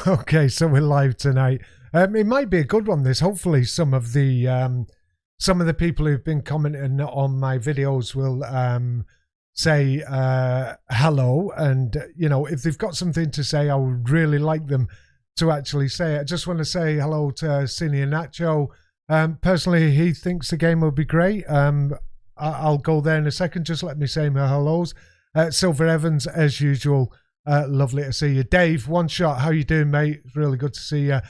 Okay, so we're live tonight. It might be a good one. This, hopefully, some of the people who've been commenting on my videos will say hello, and if they've got something to say, I would really like them to actually say it. I just want to say hello to Senior Nacho. Personally, he thinks the game will be great. I'll go there in a second. Just let me say my hellos. Silver Evans, as usual. Lovely to see you. Dave, One Shot, how you doing, mate? It's really good to see you.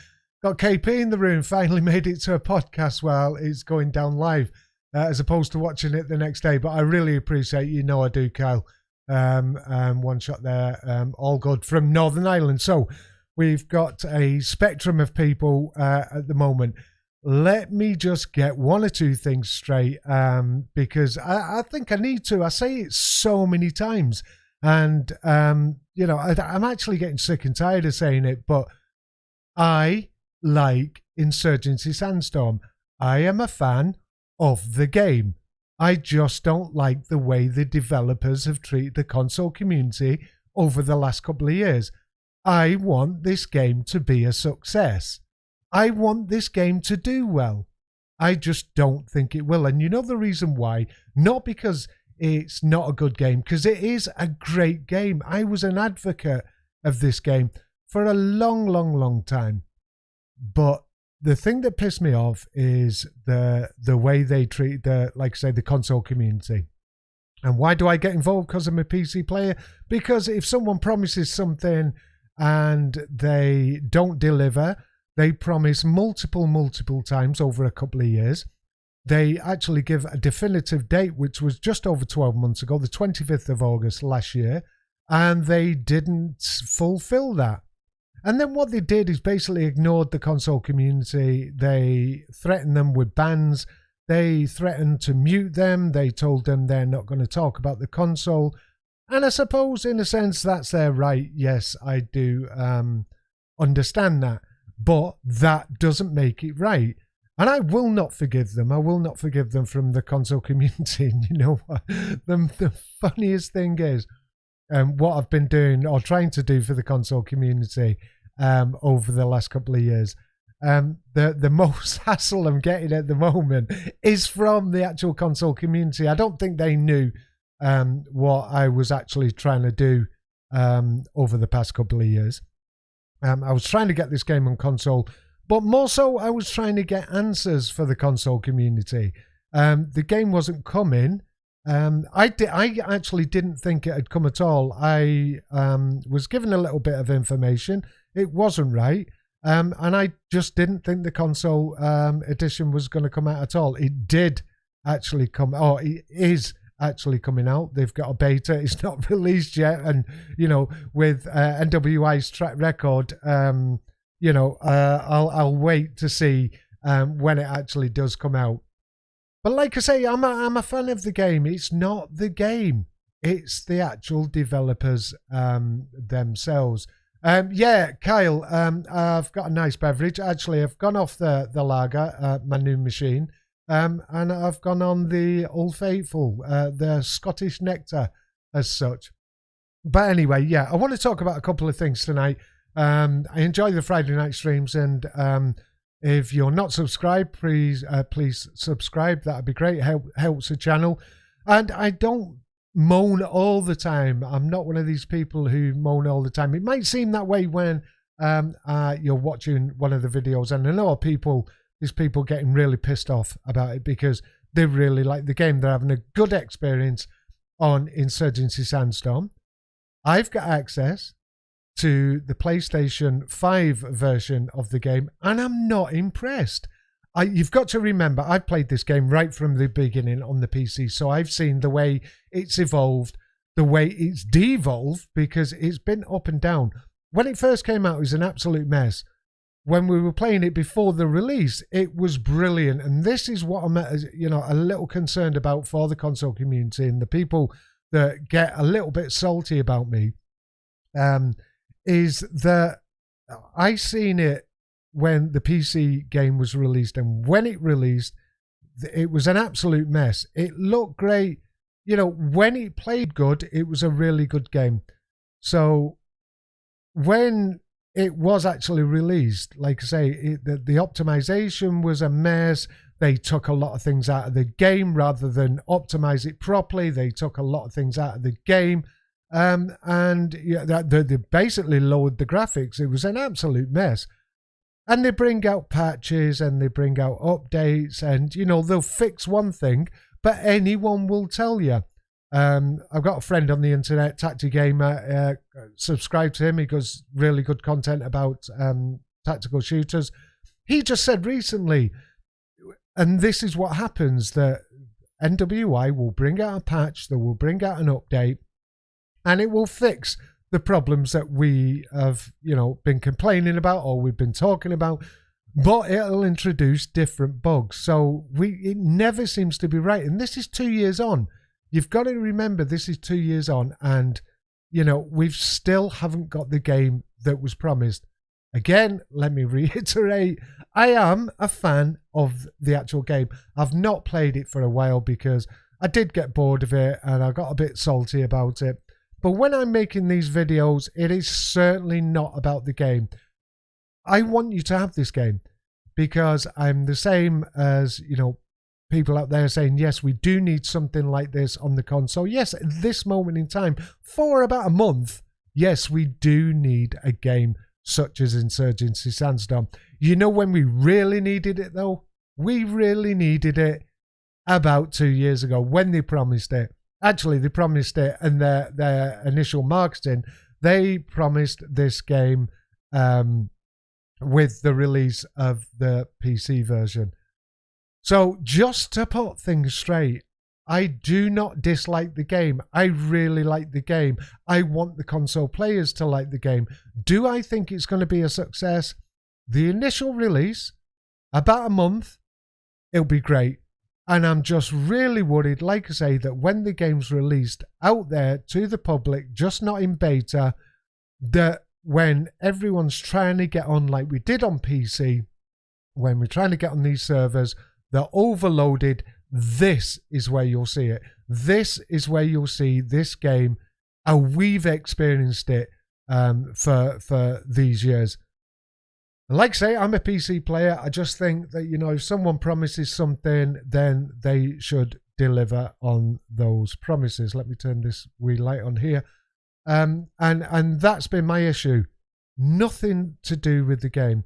Got KP in the room, finally made it to a podcast while it's going down live, as opposed to watching it the next day. But I really appreciate you know I do, Kyle. One Shot there, all good from Northern Ireland. So we've got a spectrum of people at the moment. Let me just get one or two things straight, because I think I need to. I say it so many times. And, I'm actually getting sick and tired of saying it, but I like Insurgency Sandstorm. I am a fan of the game. I just don't like the way the developers have treated the console community over the last couple of years. I want this game to be a success. I want this game to do well. I just don't think it will. And you know the reason why? Not because it's not a good game, because it is a great game. I was an advocate of this game for a long time. But the thing that pissed me off is the way they treat the console community. And why do I get involved? Because I'm a PC player. Because if someone promises something and they don't deliver, they promise multiple times over a couple of years. They actually give a definitive date, which was just over 12 months ago, the 25th of August last year, and they didn't fulfill that. And then what they did is basically ignored the console community. They threatened them with bans. They threatened to mute them. They told them they're not going to talk about the console. And I suppose, in a sense, that's their right. Yes, I do understand that. But that doesn't make it right. And I will not forgive them. I will not forgive them from the console community. And you know what? The funniest thing is what I've been doing or trying to do for the console community over the last couple of years. The most hassle I'm getting at the moment is from the actual console community. I don't think they knew what I was actually trying to do over the past couple of years. I was trying to get this game on console, but more so I was trying to get answers for the console community. The game wasn't coming. I actually didn't think it had come at all. I was given a little bit of information. It wasn't right. And I just didn't think the console edition was going to come out at all. It did actually come, or it is actually coming out. They've got a beta. It's not released yet. And, with NWI's track record, I'll wait to see when it actually does come out. But like I say, I'm a fan of the game. It's not the game. It's the actual developers themselves. Yeah, Kyle, I've got a nice beverage. Actually, I've gone off the lager, my new machine, and I've gone on the Old Faithful, the Scottish Nectar as such. But anyway, yeah, I want to talk about a couple of things tonight. I enjoy the Friday night streams, and if you're not subscribed, please subscribe. That'd be great. Helps the channel. And I don't moan all the time. I'm not one of these people who moan all the time. It might seem that way when you're watching one of the videos, and I know there's people getting really pissed off about it because they really like the game. They're having a good experience on Insurgency Sandstorm. I've got access to the PlayStation 5 version of the game, and I'm not impressed. You've got to remember, I played this game right from the beginning on the PC, so I've seen the way it's evolved, the way it's devolved, because it's been up and down. When it first came out, it was an absolute mess. When we were playing it before the release, it was brilliant, and this is what I'm a little concerned about for the console community and the people that get a little bit salty about me. Is that I seen it when the PC game was released, and when it released, it was an absolute mess. It looked great. When it played good, it was a really good game. So when it was actually released. Like I say, the optimization was a mess. They took a lot of things out of the game rather than optimize it properly. They took a lot of things out of the game. And yeah, they basically lowered the graphics. It was an absolute mess. And they bring out patches and they bring out updates, and you know, they'll fix one thing, but anyone will tell you. I've got a friend on the internet, Tacti Gamer. Subscribe to him. He does really good content about tactical shooters. He just said recently, and this is what happens, that NWI will bring out a patch, they will bring out an update, and it will fix the problems that we have, you know, been complaining about or we've been talking about, but it'll introduce different bugs. So it never seems to be right. And this is 2 years on. You've got to remember, this is 2 years on, and, you know, we've still haven't got the game that was promised. Again, let me reiterate, I am a fan of the actual game. I've not played it for a while because I did get bored of it and I got a bit salty about it. But when I'm making these videos, it is certainly not about the game. I want you to have this game because I'm the same as, you know, people out there saying, yes, we do need something like this on the console. Yes, at this moment in time, for about a month, yes, we do need a game such as Insurgency Sandstorm. You know when we really needed it, though? We really needed it about 2 years ago when they promised it. Actually, they promised it in their initial marketing. They promised this game with the release of the PC version. So just to put things straight, I do not dislike the game. I really like the game. I want the console players to like the game. Do I think it's going to be a success? The initial release, about a month, it'll be great. And I'm just really worried, like I say, that when the game's released out there to the public, just not in beta, that when everyone's trying to get on like we did on PC, when we're trying to get on these servers, they're overloaded. This is where you'll see it. This is where you'll see this game, and we've experienced it for these years. And like I say, I'm a PC player. I just think that, you know, if someone promises something, then they should deliver on those promises. Let me turn this wee light on here. And that's been my issue. Nothing to do with the game.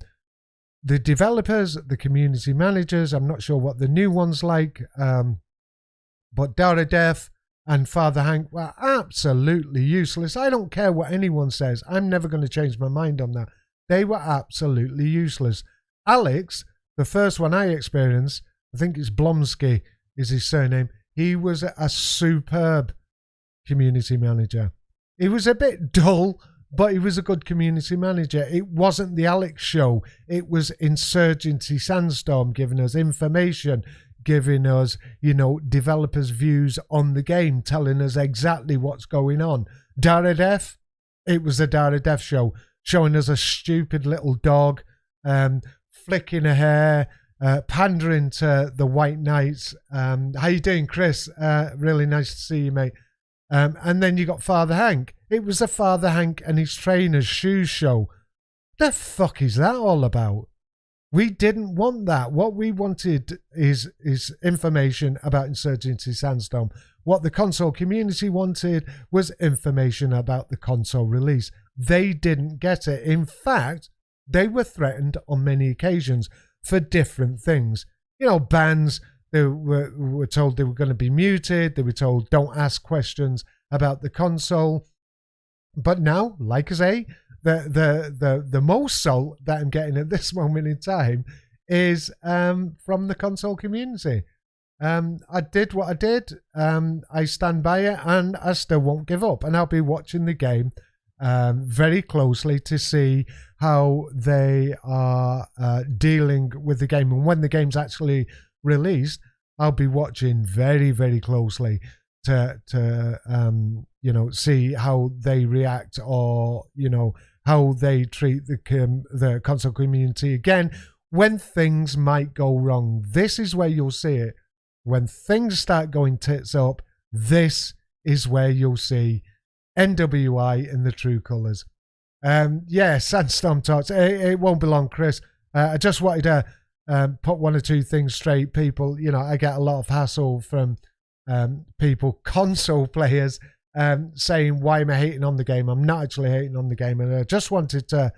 The developers, the community managers, I'm not sure what the new one's like, but Def and Father Hank were absolutely useless. I don't care what anyone says. I'm never going to change my mind on that. They were absolutely useless. Alex, the first one I experienced, I think it's Blomsky is his surname. He was a superb community manager. He was a bit dull, but he was a good community manager. It wasn't the Alex show. It was Insurgency Sandstorm giving us information, giving us, you know, developers' views on the game, telling us exactly what's going on. Def, it was a Def show, showing us a stupid little dog, flicking her hair, pandering to the White Knights. How you doing, Chris? Really nice to see you, mate. And then you got Father Hank. It was a Father Hank and his trainer's shoes show. The fuck is that all about? We didn't want that. What we wanted is information about Insurgency Sandstorm. What the console community wanted was information about the console release. They didn't get it. In fact, they were threatened on many occasions for different things. You know, bans. They were told they were going to be muted. They were told don't ask questions about the console. But now, like I say, the most salt that I'm getting at this moment in time is from the console community. I did what I did. I stand by it, and I still won't give up. And I'll be watching the game very closely to see how they are dealing with the game. And when the game's actually released, I'll be watching very, very closely to you know, see how they react, or, you know, how they treat the console community again when things might go wrong. This is where you'll see it. When things start going tits up, this is where you'll see NWI in the true colours. Yeah, Sandstorm Talks. It won't be long, Chris. I just wanted to put one or two things straight. People, I get a lot of hassle from people, console players, saying, why am I hating on the game? I'm not actually hating on the game. And I just wanted to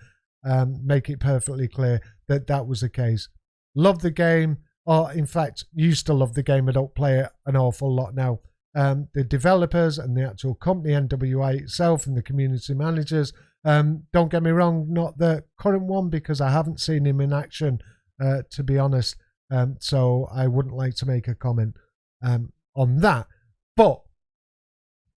make it perfectly clear that that was the case. Love the game, or in fact, used to love the game. I don't play it an awful lot now. The developers and the actual company, NWI itself, and the community managers, don't get me wrong, not the current one, because I haven't seen him in action, to be honest. So I wouldn't like to make a comment on that. But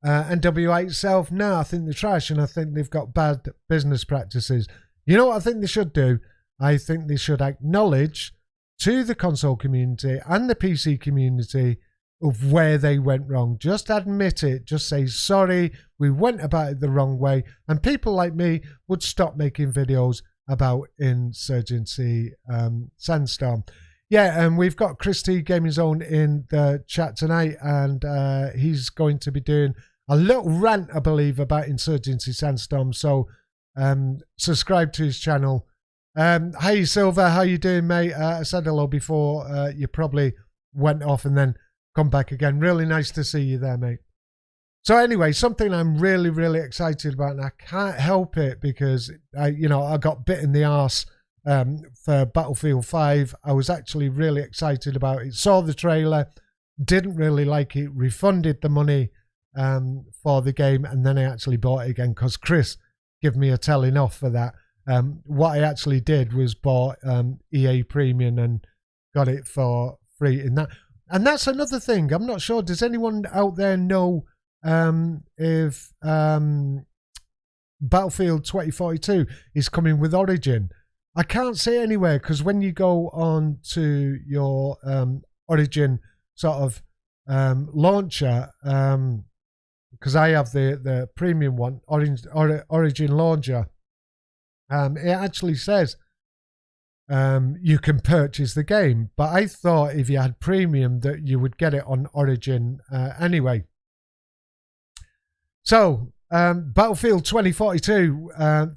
NWI itself, no, I think they're trash, and I think they've got bad business practices. You know what I think they should do? I think they should acknowledge to the console community and the PC community of where they went wrong. Just admit it. Just say, sorry, we went about it the wrong way. And people like me would stop making videos about Insurgency Sandstorm. Yeah, and we've got Chris T Gaming Zone in the chat tonight, and he's going to be doing a little rant, I believe, about Insurgency Sandstorm. So subscribe to his channel. Hey, Silver, how you doing, mate? I said hello before. You probably went off and then come back again. Really nice to see you there, mate. So anyway, something I'm really, really excited about, and I can't help it because I got bit in the arse for Battlefield 5. I was actually really excited about it. Saw the trailer, didn't really like it, refunded the money for the game, and then I actually bought it again because Chris gave me a telling off for that. What I actually did was bought EA Premium and got it for free in that. And that's another thing. I'm not sure. Does anyone out there know if Battlefield 2042 is coming with Origin? I can't see it anywhere, because when you go on to your Origin sort of launcher, because I have the premium one, Origin launcher, it actually says you can purchase the game, but I thought if you had premium that you would get it on Origin anyway. So Battlefield 2042,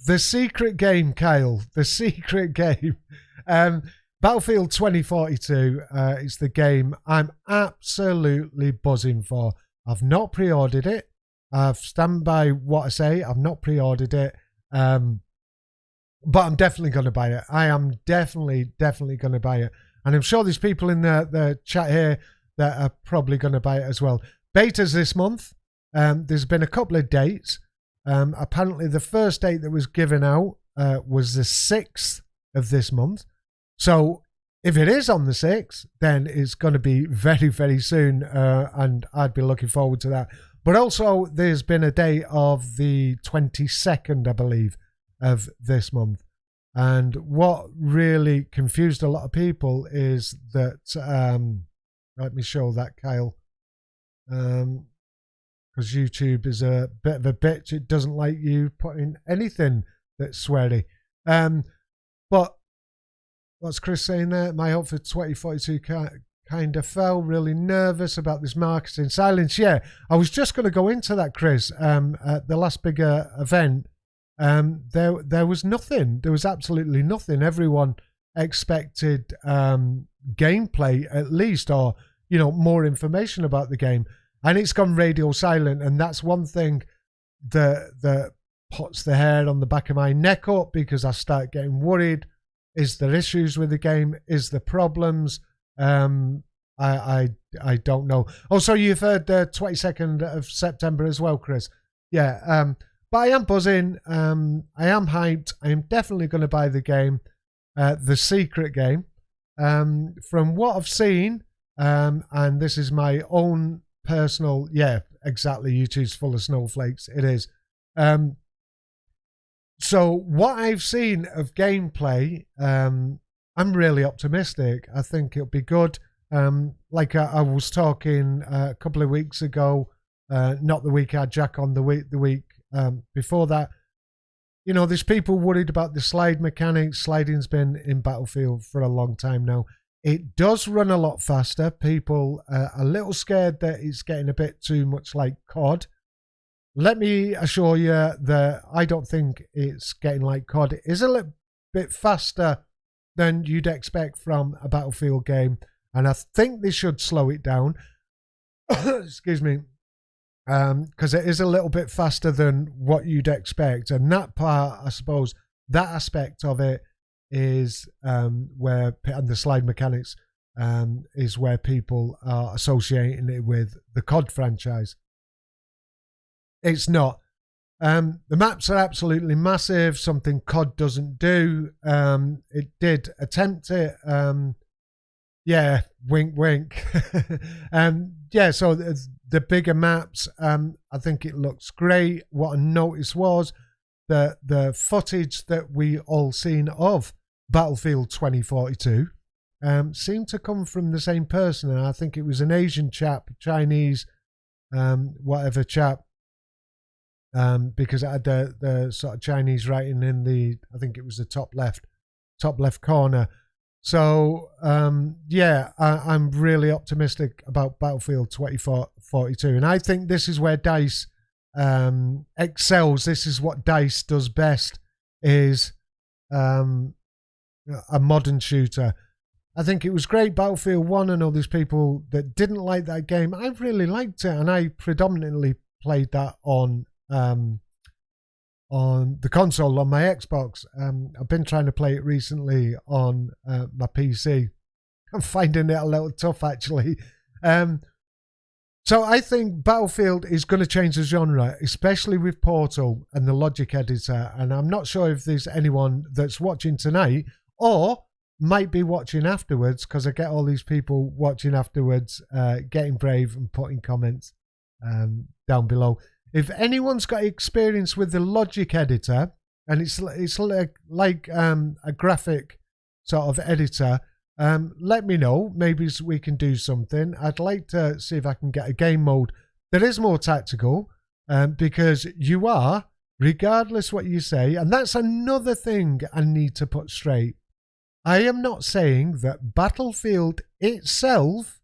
the secret game, Kyle, the secret game. Battlefield 2042 is the game I'm absolutely buzzing for. I've not pre-ordered it. I've stand by what I say. I've not pre-ordered it. But I'm definitely going to buy it. I am definitely going to buy it. And I'm sure there's people in the chat here that are probably going to buy it as well. Beta's this month. There's been a couple of dates. Apparently the first date that was given out was the 6th of this month. So if it is on the 6th, then it's going to be very, very soon. And I'd be looking forward to that. But also there's been a date of the 22nd, I believe, of this month. And what really confused a lot of people is that let me show that, Kyle, because YouTube is a bit of a bitch. It doesn't like you putting anything that's sweary. But what's Chris saying there? My hope for 2042 kind of fell. Really nervous about this marketing silence. Yeah, I was just going to go into that, Chris. At the last bigger event, there was nothing. There was absolutely nothing. Everyone expected gameplay at least, or more information about the game, and it's gone radio silent. And that's one thing that puts the hair on the back of my neck up, because I start getting worried. Is there issues with the game? Is there problems? I don't know. Oh, so you've heard the 22nd of September as well, Chris? Yeah. But I am buzzing. I am hyped. I am definitely going to buy the game, the secret game. From what I've seen, and this is my own personal, yeah, exactly. YouTube's full of snowflakes. It is. So what I've seen of gameplay, I'm really optimistic. I think it'll be good. Like I was talking a couple of weeks ago, not the week I had Jack on, the week before that, there's people worried about the slide mechanics. Sliding's been in Battlefield for a long time now. It does run a lot faster. People are a little scared that it's getting a bit too much like COD. let me assure you that I don't think it's getting like COD. It is a little bit faster than you'd expect from a Battlefield game, and I think they should slow it down. Excuse me. Because it is a little bit faster than what you'd expect. And that part, I suppose, that aspect of it is where, and the slide mechanics is where people are associating it with the COD franchise. It's not. The maps are absolutely massive, something COD doesn't do. It did attempt it. Yeah, wink, wink. Yeah, so the bigger maps, I think it looks great. What I noticed was that the footage that we all seen of Battlefield 2042 seemed to come from the same person. And I think it was an Asian chap, Chinese, whatever chap, because it had the sort of Chinese writing in the, I think it was the top left corner. So, yeah, I'm really optimistic about Battlefield 2042. And I think this is where DICE excels. This is what DICE does best, is a modern shooter. I think it was great, Battlefield 1. I know there's people that didn't like that game. I really liked it, and I predominantly played that on the console, on my Xbox. I've been trying to play it recently on my PC. I'm finding it a little tough, actually. So I think Battlefield is going to change the genre, especially with Portal and the logic editor. And I'm not sure if there's anyone that's watching tonight or might be watching afterwards, because I get all these people watching afterwards, getting brave and putting comments down below. If anyone's got experience with the logic editor, and it's like a graphic sort of editor, let me know. Maybe we can do something. I'd like to see if I can get a game mode that is more tactical, because you are, regardless what you say, and that's another thing I need to put straight. I am not saying that Battlefield itself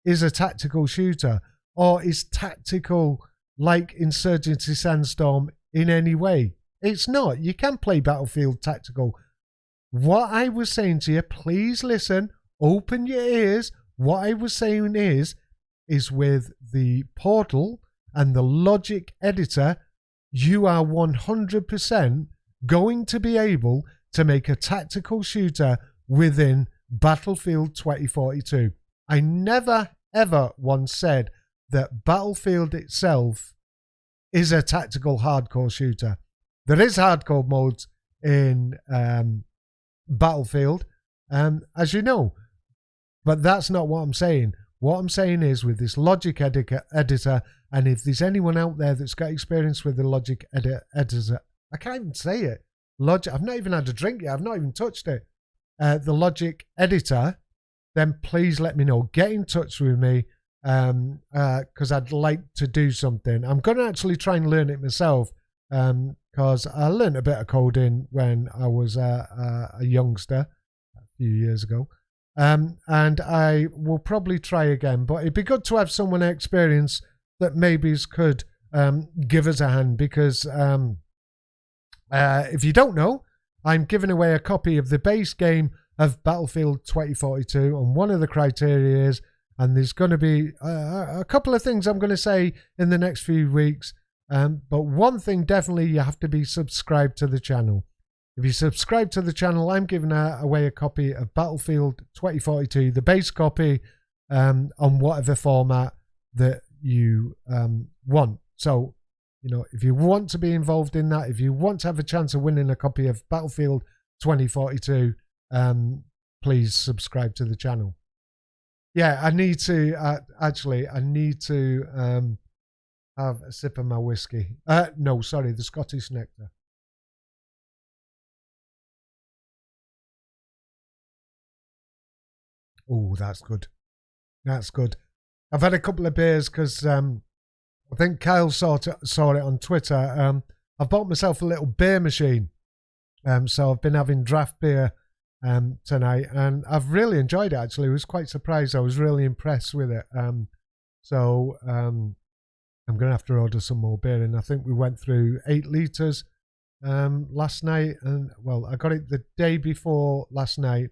is a tactical shooter or is tactical like Insurgency Sandstorm in any way. It's not. You can play Battlefield tactical. What I was saying to you, please listen, open your ears. What I was saying is with the Portal and the logic editor, you are 100% going to be able to make a tactical shooter within Battlefield 2042. I never, ever once said that Battlefield itself is a tactical hardcore shooter. There is hardcore modes in Battlefield, as you know, but that's not what I'm saying. What I'm saying is, with this logic editor, and if there's anyone out there that's got experience with the logic editor, I can't even say it. I've not even had a drink yet. I've not even touched it. The logic editor, then please let me know. Get in touch with me, because I'd like to do something. I'm going to actually try and learn it myself, because I learned a bit of coding when I was a youngster a few years ago, and I will probably try again. But it'd be good to have someone experienced that maybe could give us a hand, because if you don't know, I'm giving away a copy of the base game of Battlefield 2042, and one of the criteria is, and there's going to be a couple of things I'm going to say in the next few weeks, but one thing definitely, you have to be subscribed to the channel. If you subscribe to the channel, I'm giving away a copy of Battlefield 2042, the base copy, on whatever format that you want. So, you know, if you want to be involved in that, if you want to have a chance of winning a copy of Battlefield 2042, please subscribe to the channel. Yeah, I need to, I need to have a sip of my whiskey. No, sorry, the Scottish nectar. Oh, that's good. That's good. I've had a couple of beers because I think Kyle saw it on Twitter. I've bought myself a little beer machine. So I've been having draft beer tonight, and I've really enjoyed it, actually. I was quite surprised. I was really impressed with it. I I'm going to have to order some more beer. And I think we went through 8 litres last night. And, well, I got it the day before last night.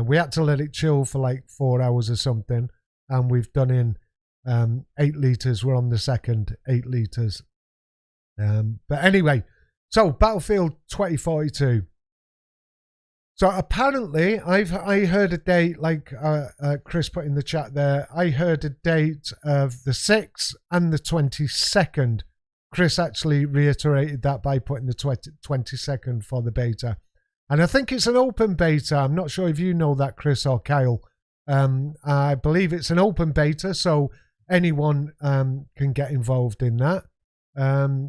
We had to let it chill for like 4 hours or something. And we've done in 8 litres. We're on the second 8 litres. But anyway, so Battlefield 2042. So apparently, I heard a date, like Chris put in the chat there. I heard a date of the 6th and the 22nd. Chris actually reiterated that by putting the 22nd for the beta. And I think it's an open beta. I'm not sure if you know that, Chris or Kyle. I believe it's an open beta, so anyone can get involved in that.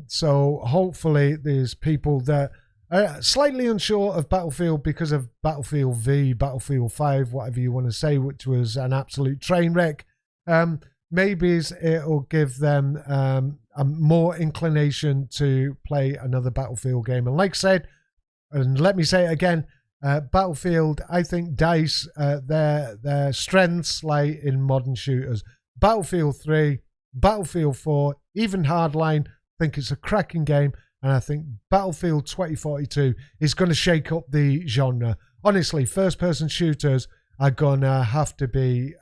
So hopefully there's people that slightly unsure of Battlefield because of Battlefield V, Battlefield 5, whatever you want to say, which was an absolute train wreck. Maybe it'll give them a more inclination to play another Battlefield game. And like I said, and let me say it again, Battlefield, I think DICE, their strengths lie in modern shooters. Battlefield 3, Battlefield 4, even Hardline, I think it's a cracking game. And I think Battlefield 2042 is going to shake up the genre. Honestly, first-person shooters are going to have to be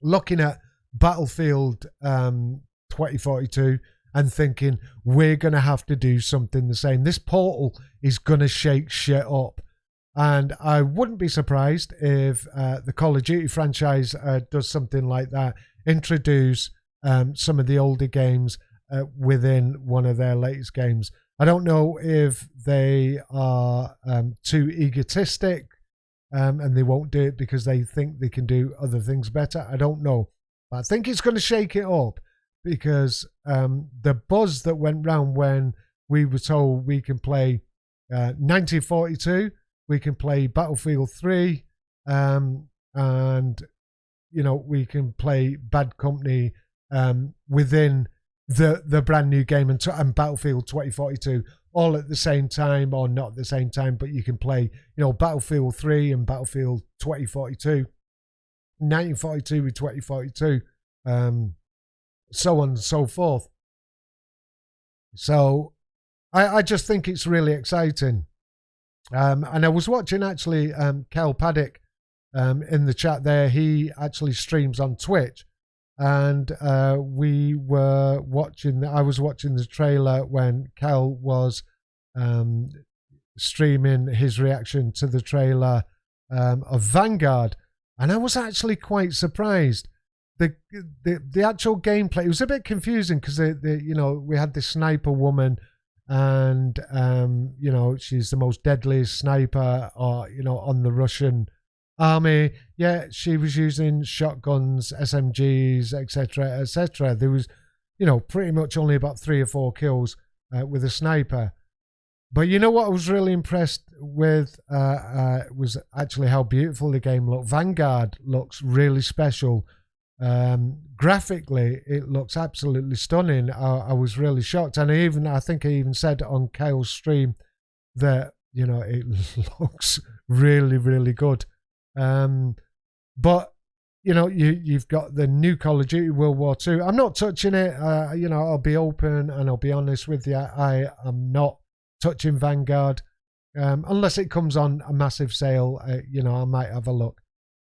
looking at Battlefield 2042 and thinking, we're going to have to do something the same. This Portal is going to shake shit up. And I wouldn't be surprised if the Call of Duty franchise does something like that, introduce some of the older games within one of their latest games. I don't know if they are too egotistic and they won't do it because they think they can do other things better. I don't know. But I think it's going to shake it up because the buzz that went round when we were told we can play 1942, we can play Battlefield 3, and, you know, we can play Bad Company within the brand new game and Battlefield 2042 all at the same time, or not at the same time, but you can play, you know, Battlefield 3 and Battlefield 2042, 1942 with 2042, so on and so forth. So I just think it's really exciting. And I was watching actually Kel Paddock in the chat there. He actually streams on Twitch. And we were watching, I was watching the trailer when Cal was streaming his reaction to the trailer of Vanguard. And I was actually quite surprised. The actual gameplay, it was a bit confusing because, you know, we had this sniper woman and, you know, she's the most deadliest sniper, you know, on the Russian army. Yeah, she was using shotguns, SMGs, etc., etc. There was, you know, pretty much only about 3 or 4 kills with a sniper. But you know what I was really impressed with was actually how beautiful the game looked. Vanguard looks really special. Graphically, it looks absolutely stunning. I was really shocked, and I think I even said on Kyle's stream that, you know, it looks really, really good. But you know, you've got the new Call of Duty World War II. I'm not touching it. You know, I'll be open and I'll be honest with you. I am not touching Vanguard unless it comes on a massive sale. You know, I might have a look.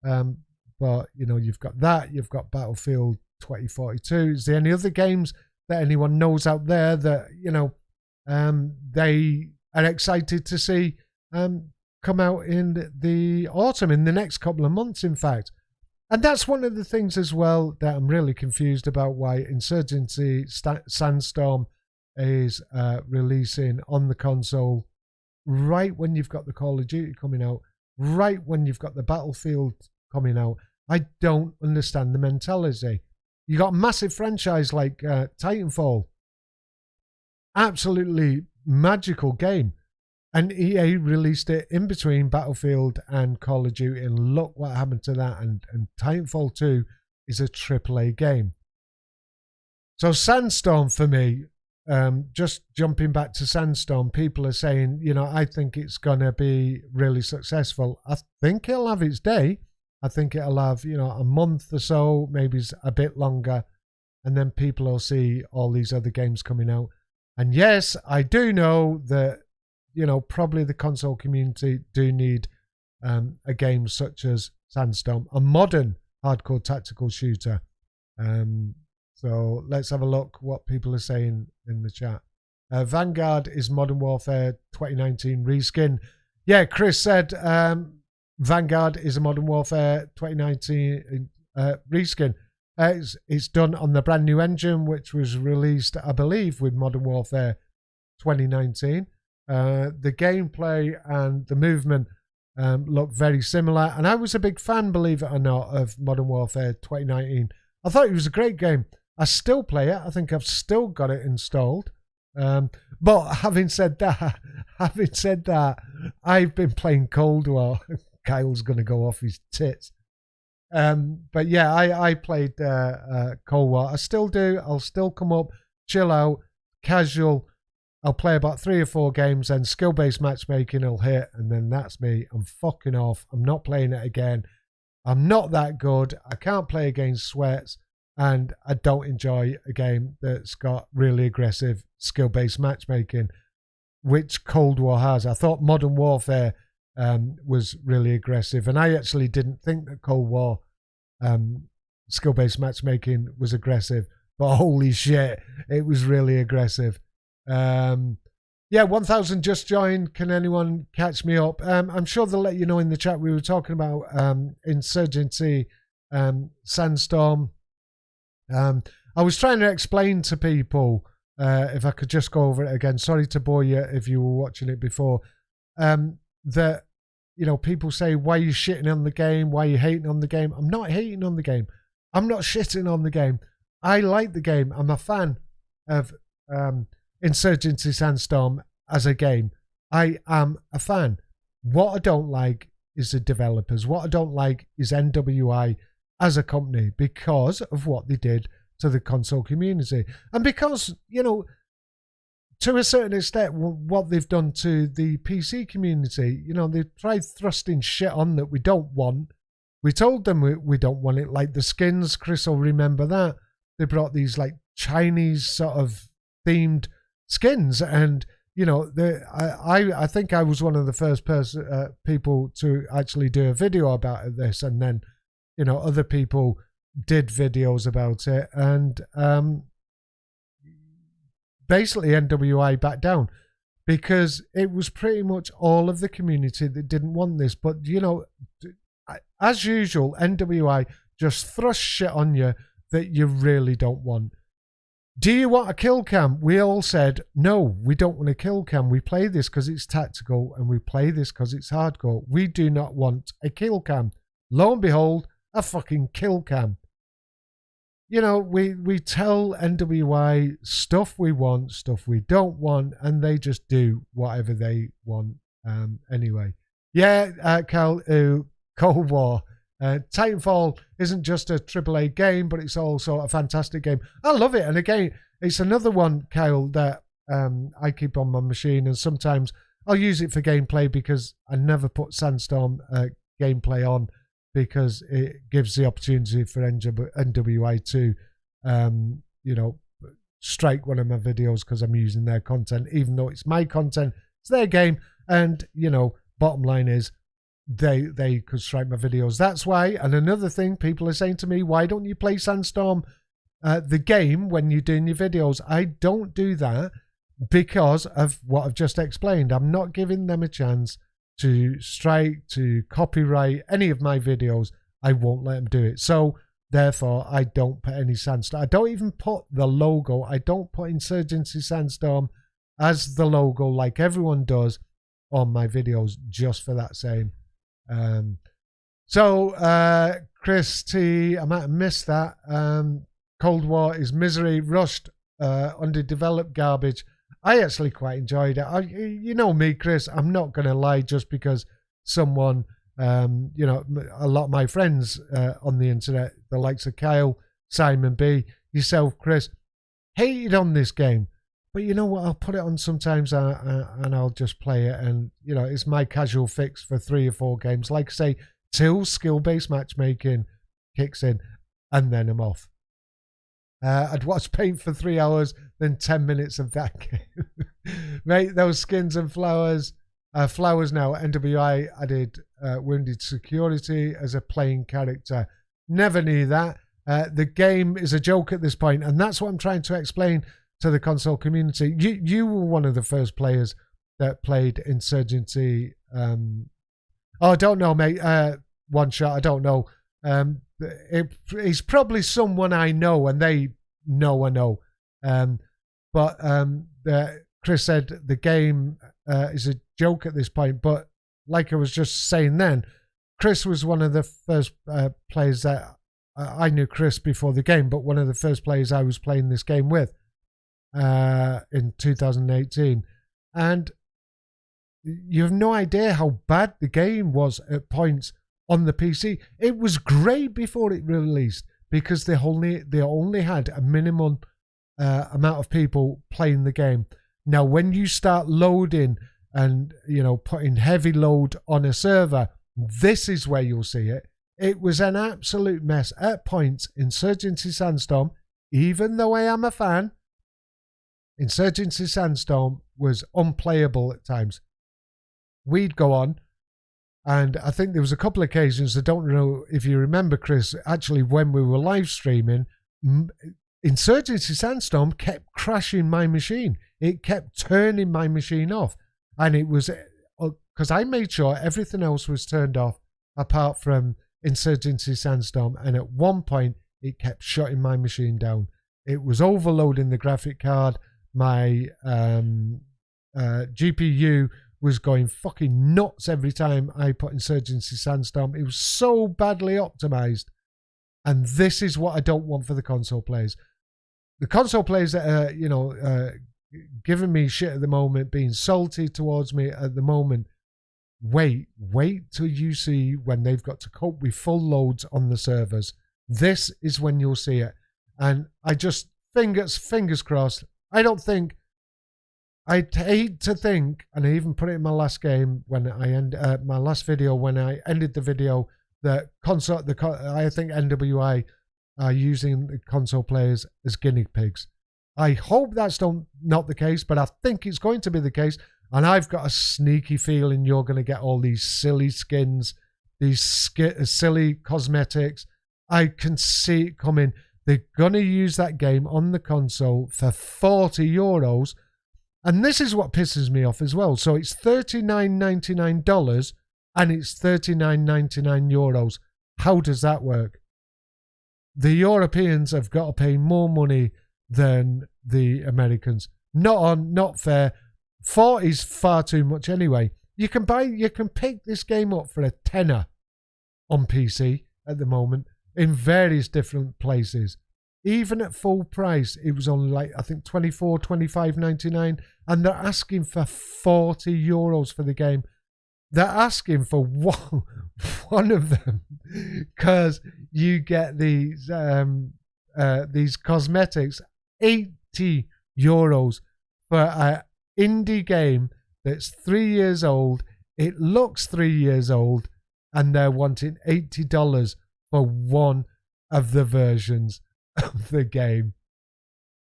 But you know, you've got that. You've got Battlefield 2042. Is there any other games that anyone knows out there that, you know, they are excited to see come out in the autumn, in the next couple of months, in fact? And that's one of the things as well that I'm really confused about, why Insurgency Sandstorm is releasing on the console right when you've got the Call of Duty coming out, right when you've got the Battlefield coming out. I don't understand the mentality. You got a massive franchise like Titanfall, absolutely magical game, and EA released it in between Battlefield and Call of Duty, and look what happened to that. And Titanfall 2 is a AAA game. So Sandstorm for me, just jumping back to Sandstorm, people are saying, you know, I think it's going to be really successful. I think it'll have its day. I think it'll have, you know, a month or so, maybe a bit longer. and then people will see all these other games coming out. And yes, I do know that, you know, probably the console community do need a game such as Sandstorm, a modern hardcore tactical shooter. So let's have a look what people are saying in the chat. Vanguard is Modern Warfare 2019 reskin. Yeah, Chris said Vanguard is a Modern Warfare 2019 reskin. It's done on the brand new engine, which was released, I believe, with Modern Warfare 2019. The gameplay and the movement look very similar. And I was a big fan, believe it or not, of Modern Warfare 2019. I thought it was a great game. I still play it. I think I've still got it installed. But having said that, I've been playing Cold War. Kyle's going to go off his tits. But yeah, I played Cold War. I still do. I'll still come up, chill out, casual. I'll play about 3 or 4 games, and skill-based matchmaking will hit, and then that's me. I'm fucking off. I'm not playing it again. I'm not that good. I can't play against sweats, and I don't enjoy a game that's got really aggressive skill-based matchmaking, which Cold War has. I thought Modern Warfare was really aggressive, and I actually didn't think that Cold War skill-based matchmaking was aggressive, but holy shit, it was really aggressive. Yeah, 1000 just joined. Can anyone catch me up? I'm sure they'll let you know in the chat. We were talking about Insurgency Sandstorm. I was trying to explain to people, if I could just go over it again, sorry to bore you if you were watching it before, that, you know, people say, why are you shitting on the game? Why are you hating on the game? I'm not hating on the game. I'm not shitting on the game. I like the game. I'm a fan of Insurgency Sandstorm as a game. I am a fan. What I don't like is the developers. What I don't like is NWI as a company, because of what they did to the console community, and because, you know, to a certain extent, what they've done to the PC community. You know, they've tried thrusting shit on that we don't want. We told them we don't want it, like the skins. Chris will remember that. They brought these like Chinese sort of themed skins, and you know, I think I was one of the first people to actually do a video about this, and then, you know, other people did videos about it, and basically NWI backed down because it was pretty much all of the community that didn't want this. But, you know, as usual, NWI just thrust shit on you that you really don't want. Do you want a kill cam? We all said, no, we don't want a kill cam. We play this because it's tactical, and we play this because it's hardcore. We do not want a kill cam. Lo and behold, a fucking kill cam. You know, we tell NWI stuff we want, stuff we don't want, and they just do whatever they want anyway. Yeah, Cal, Cold War. Titanfall isn't just a AAA game, but it's also a fantastic game. I love it. And again, it's another one, Kyle, that I keep on my machine, and sometimes I'll use it for gameplay because I never put Sandstorm gameplay on, because it gives the opportunity for NWI to, you know, strike one of my videos because I'm using their content, even though it's my content, it's their game. And, you know, bottom line is they could strike my videos. That's why. And another thing, people are saying to me, why don't you play Sandstorm, the game, when you're doing your videos? I don't do that because of what I've just explained. I'm not giving them a chance to strike, to copyright any of my videos. I won't let them do it. So therefore, I don't put any Sandstorm. I don't even put the logo. I don't put Insurgency Sandstorm as the logo like everyone does on my videos, just for that same. Chris T, I might have missed that. Cold War is misery, rushed, underdeveloped garbage. I actually quite enjoyed it. You know me, Chris, I'm not going to lie just because someone, you know, a lot of my friends on the internet, the likes of Kyle, Simon B, yourself, Chris, hated on this game. But you know what? I'll put it on sometimes and I'll just play it. And, you know, it's my casual fix for 3 or 4 games. Like I say, till skill-based matchmaking kicks in, and then I'm off. I'd watch paint for 3 hours, then 10 minutes of that game. Mate, those skins and flowers. Flowers now. NWI added Wounded Security as a playing character. Never knew that. The game is a joke at this point, and that's what I'm trying to explain to the console community. You were one of the first players that played Insurgency. I don't know, mate. One shot, I don't know. He's probably someone I know, and they know I know. But Chris said the game is a joke at this point. But like I was just saying then, Chris was one of the first players that I knew Chris before the game, but one of the first players I was playing this game with in 2018. And you have no idea how bad the game was at points on the PC. It was great before it released because they only had a minimum amount of people playing the game. Now, when you start loading and putting heavy load on a server, this is where you'll see it. It was an absolute mess at points. Insurgency Sandstorm, even though I am a fan, Insurgency Sandstorm was unplayable at times. We'd go on, and I think there was a couple of occasions, I don't know if you remember, Chris, actually when we were live streaming, Insurgency Sandstorm kept crashing my machine. It kept turning my machine off, and it was because I made sure everything else was turned off apart from Insurgency Sandstorm, and at one point it kept shutting my machine down. It was overloading the graphic card. My GPU was going fucking nuts every time I put Insurgency Sandstorm. It was so badly optimized, and this is what I don't want for the console players. The console players that are giving me shit at the moment, being salty towards me at the moment, wait till you see when they've got to cope with full loads on the servers. This is when you'll see it. And I just, fingers crossed. I'd hate to think, and I even put it in my last game when I my last video when I ended the video, that I think NWI are using the console players as guinea pigs. I hope that's not the case, but I think it's going to be the case. And I've got a sneaky feeling you're going to get all these silly skins, these silly cosmetics. I can see it coming. They're going to use that game on the console for €40. And this is what pisses me off as well. So it's $39.99 and it's €39.99. How does that work? The Europeans have got to pay more money than the Americans. Not fair. 40 is far too much anyway. You can pick this game up for a tenner on PC at the moment in various different places. Even at full price, it was only like, I think, $24, $25.99, and they're asking for €40 for the game. They're asking for one of them because you get these cosmetics, €80 for an indie game that's 3 years old. It looks 3 years old, and they're wanting $80 for one of the versions of the game.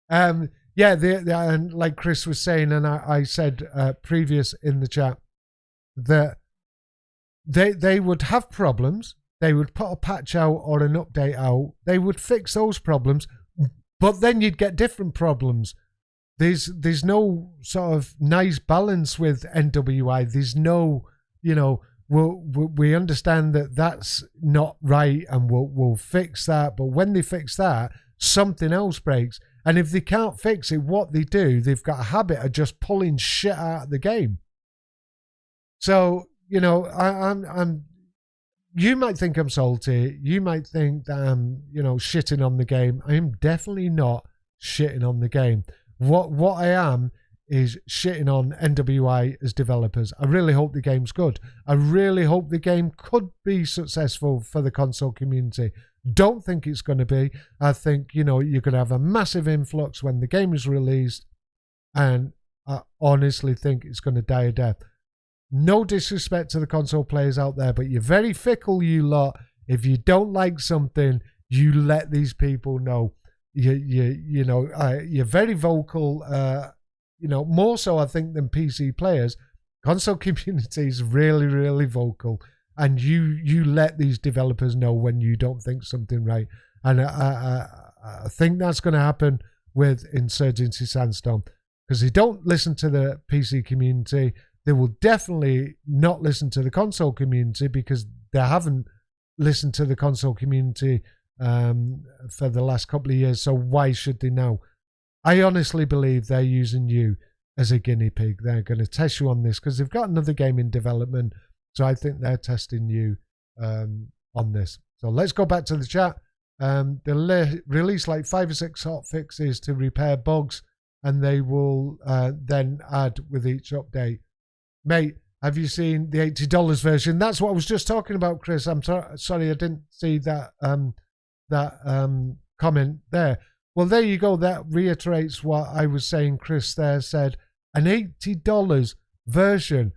And like Chris was saying, and I said previous in the chat, that they would have problems. They would put a patch out or an update out. They would fix those problems, but then you'd get different problems. There's no sort of nice balance with NWI. There's no, we understand that that's not right, and we'll fix that. But when they fix that, something else breaks. And if they can't fix it, what they do, they've got a habit of just pulling shit out of the game. So, I'm you might think I'm salty. You might think that I'm, shitting on the game. I am definitely not shitting on the game. What I am is shitting on NWI as developers. I really hope the game's good. I really hope the game could be successful for the console community. Don't think it's going to be. I think, you're going to have a massive influx when the game is released, and I honestly think it's going to die a death. No disrespect to the console players out there, but you're very fickle, you lot. If you don't like something, you let these people know. you're very vocal. More so I think than PC players. Console community is really, really vocal, and you let these developers know when you don't think something right. And I think that's going to happen with Insurgency Sandstorm, because they don't listen to the PC community. They will definitely not listen to the console community, because they haven't listened to the console community for the last couple of years. So why should they now? I honestly believe they're using you as a guinea pig. They're going to test you on this because they've got another game in development. So I think they're testing you on this. So let's go back to the chat. They'll release like 5 or 6 hot fixes to repair bugs, and they will then add with each update. Mate, have you seen the $80 version? That's what I was just talking about, Chris. I'm sorry I didn't see that comment there. Well, there you go. That reiterates what I was saying. Chris there said an $80 version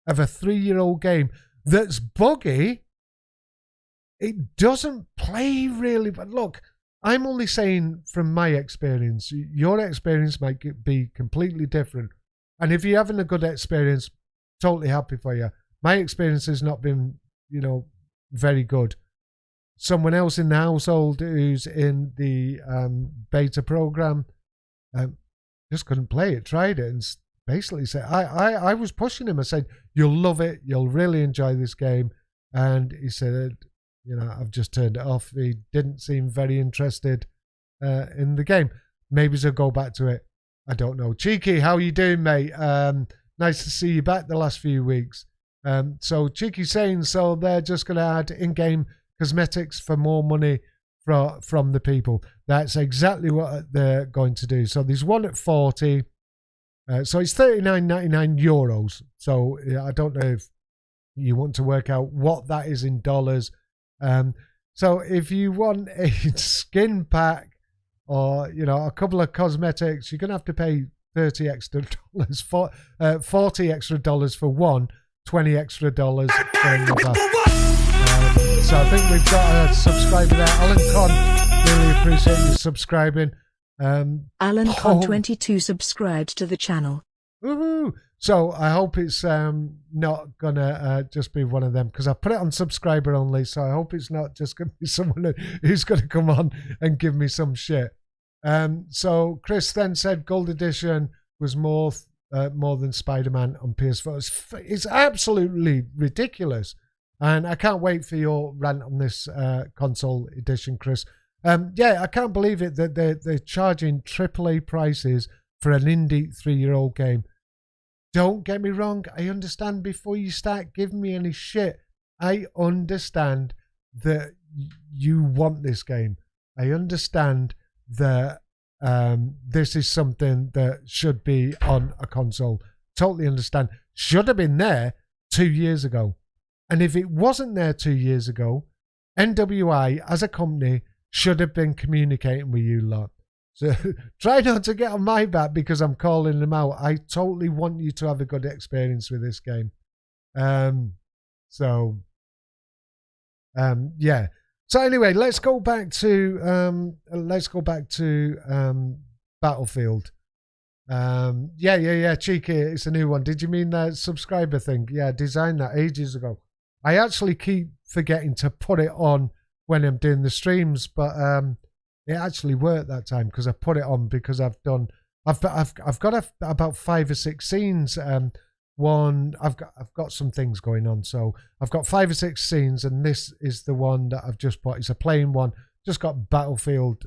of a 3-year-old game that's buggy. It doesn't play really, but look, I'm only saying from my experience. Your experience might be completely different. And if you're having a good experience, totally happy for you. My experience has not been, very good. Someone else in the household who's in the beta program just couldn't play it, tried it, and basically said, I was pushing him. I said, you'll love it. You'll really enjoy this game. And he said, I've just turned it off. He didn't seem very interested in the game. Maybe he'll go back to it. I don't know. Cheeky, how you doing, mate? Nice to see you back the last few weeks. So Cheeky saying, so they're just going to add in-game cosmetics for more money from the people. That's exactly what they're going to do. So there's one at 40. So it's €39.99. So I don't know if you want to work out what that is in dollars. So if you want a skin pack or, a couple of cosmetics, you're going to have to pay $30 extra, 40 extra dollars for one, $20 extra dollars for another. So I think we've got a subscriber there. Alan Con, really appreciate you subscribing. Alan Con 22 subscribed to the channel. Woohoo! So I hope it's not gonna just be one of them, because I put it on subscriber only. So I hope it's not just gonna be someone who's gonna come on and give me some shit. So Chris then said Gold Edition was more than Spider-Man on PS4. It's absolutely ridiculous, and I can't wait for your rant on this console edition, Chris. Yeah, I can't believe it that they're charging AAA prices for an indie 3-year-old game. Don't get me wrong, I understand. Before you start giving me any shit, I understand that you want this game. I understand that this is something that should be on a console. Totally understand. Should have been there 2 years ago. And if it wasn't there 2 years ago, NWI as a company should have been communicating with you lot. So try not to get on my back because I'm calling them out. I totally want you to have a good experience with this game. Yeah. So anyway, let's go back to Battlefield. Yeah. Cheeky, it's a new one. Did you mean that subscriber thing? Yeah, I designed that ages ago. I actually keep forgetting to put it on when I'm doing the streams, but it actually worked that time because I put it on because I've got about 5 or 6 scenes. I've got some things going on, so I've got 5 or 6 scenes, and this is the one that I've just put. It's a plain one. Just got Battlefield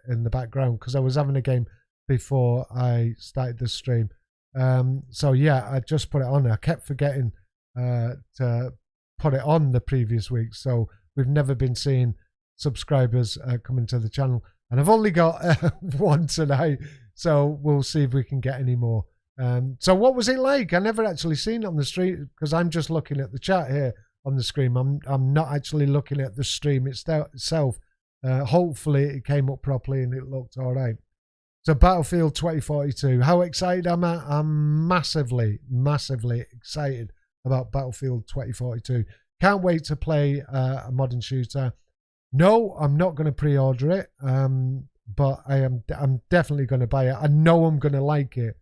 in the background because I was having a game before I started the stream. So yeah, I just put it on. I kept forgetting to put it on the previous week, so we've never been seeing subscribers coming to the channel, and I've only got one tonight, so we'll see if we can get any more. So what was it like? I never actually seen it on the stream because I'm just looking at the chat here on the screen. I'm not actually looking at the stream itself. Hopefully it came up properly and it looked all right. So Battlefield 2042, how excited am I? I'm massively excited about Battlefield 2042. Can't wait to play a modern shooter. No, I'm not going to pre-order it. but I'm definitely going to buy it. I know I'm going to like it.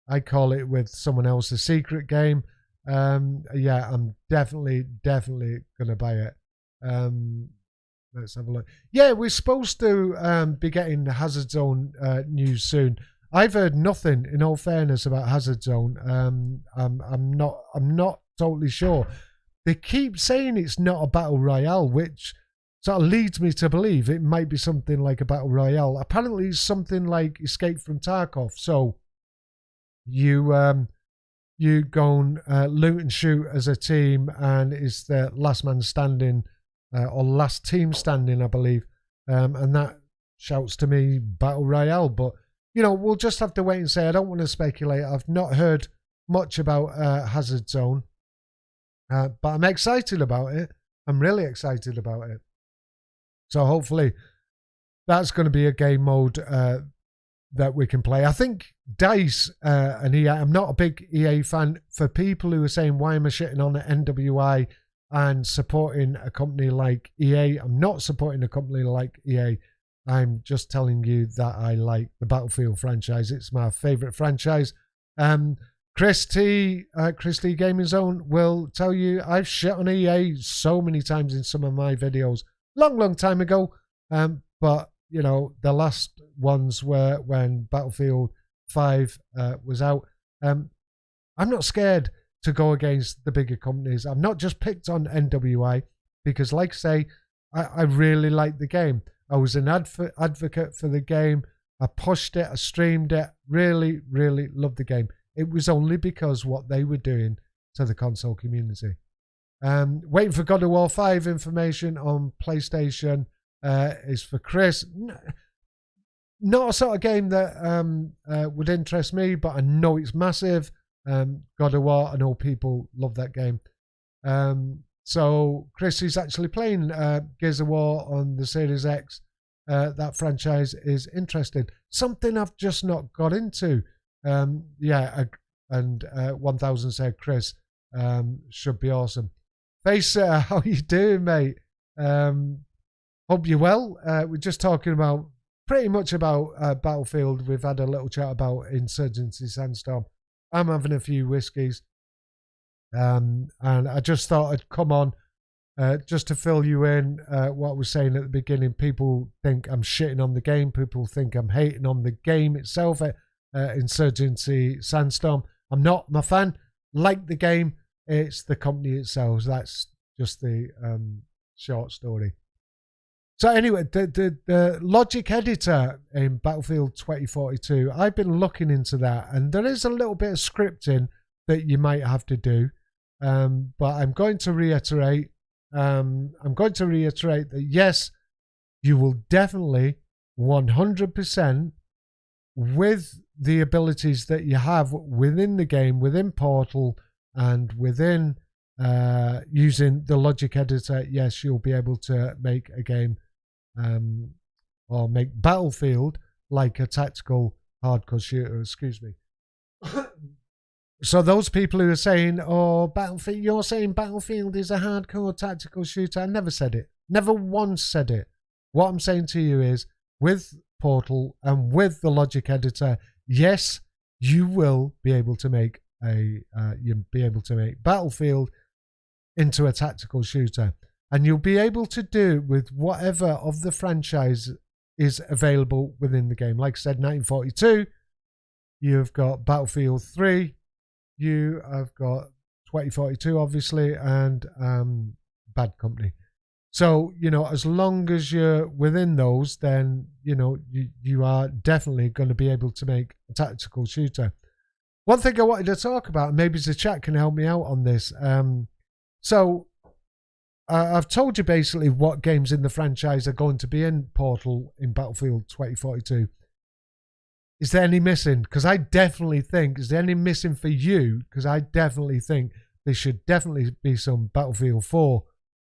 I call it with someone else a secret game. Yeah, I'm definitely going to buy it. Let's have a look. Yeah, we're supposed to be getting the Hazard Zone news soon. I've heard nothing, in all fairness, about Hazard Zone. I'm not totally sure. They keep saying it's not a battle royale, which sort of leads me to believe it might be something like a battle royale. Apparently, it's something like Escape from Tarkov. So you go and loot and shoot as a team, and it's the last man standing or last team standing, I believe. And that shouts to me battle royale, but we'll just have to wait and say. I don't want to speculate. I've not heard much about Hazard Zone, but I'm excited about it. I'm really excited about it. So hopefully that's going to be a game mode that we can play. I think DICE and EA, I'm not a big EA fan. For people who are saying, why am I shitting on the NWI and supporting a company like EA? I'm not supporting a company like EA. I'm just telling you that I like the Battlefield franchise. It's my favourite franchise. Chris T Gaming Zone will tell you I've shit on EA so many times in some of my videos. Long time ago. But, the last ones were when Battlefield 5 was out. I'm not scared to go against the bigger companies. I've not just picked on NWI because, like I say, I really like the game. I was an advocate for the game. I pushed it. I streamed it. Really loved the game. It was only because what they were doing to the console community. Waiting for God of War 5 information on PlayStation is for Chris. Not a sort of game that would interest me, but I know it's massive. God of War, I know people love that game. So Chris is actually playing Gears of War on the Series X. That franchise is interesting. Something I've just not got into. Yeah, and 1000 said Chris should be awesome. Face, how you doing, mate? Hope you're well. We're just talking about pretty much about Battlefield. We've had a little chat about Insurgency Sandstorm. I'm having a few whiskies. And I just thought I'd come on just to fill you in what I was saying at the beginning. People think I'm shitting on the game. People think I'm hating on the game itself, Insurgency Sandstorm. I'm not. I'm a fan. Like the game. It's the company itself. That's just the short story. So anyway, the logic editor in Battlefield 2042, I've been looking into that, and there is a little bit of scripting that you might have to do. But I'm going to reiterate that yes, you will definitely 100% with the abilities that you have within the game, within Portal and within using the logic editor, yes, you'll be able to make a game or make Battlefield like a tactical hardcore shooter, excuse me. So those people who are saying, oh, Battlefield, you're saying Battlefield is a hardcore tactical shooter. I never said it. Never once said it. What I'm saying to you is, with Portal and with the logic editor, yes, you will be able to make Battlefield into a tactical shooter. And you'll be able to do with whatever of the franchise is available within the game. Like I said, 1942, you've got Battlefield 3, you have got 2042, obviously, and Bad Company. So, as long as you're within those, then, you are definitely going to be able to make a tactical shooter. One thing I wanted to talk about, and maybe the chat can help me out on this. So, I've told you basically what games in the franchise are going to be in Portal in Battlefield 2042. Is there any missing? Because I definitely think, is there any missing for you? Because I definitely think there should definitely be some Battlefield 4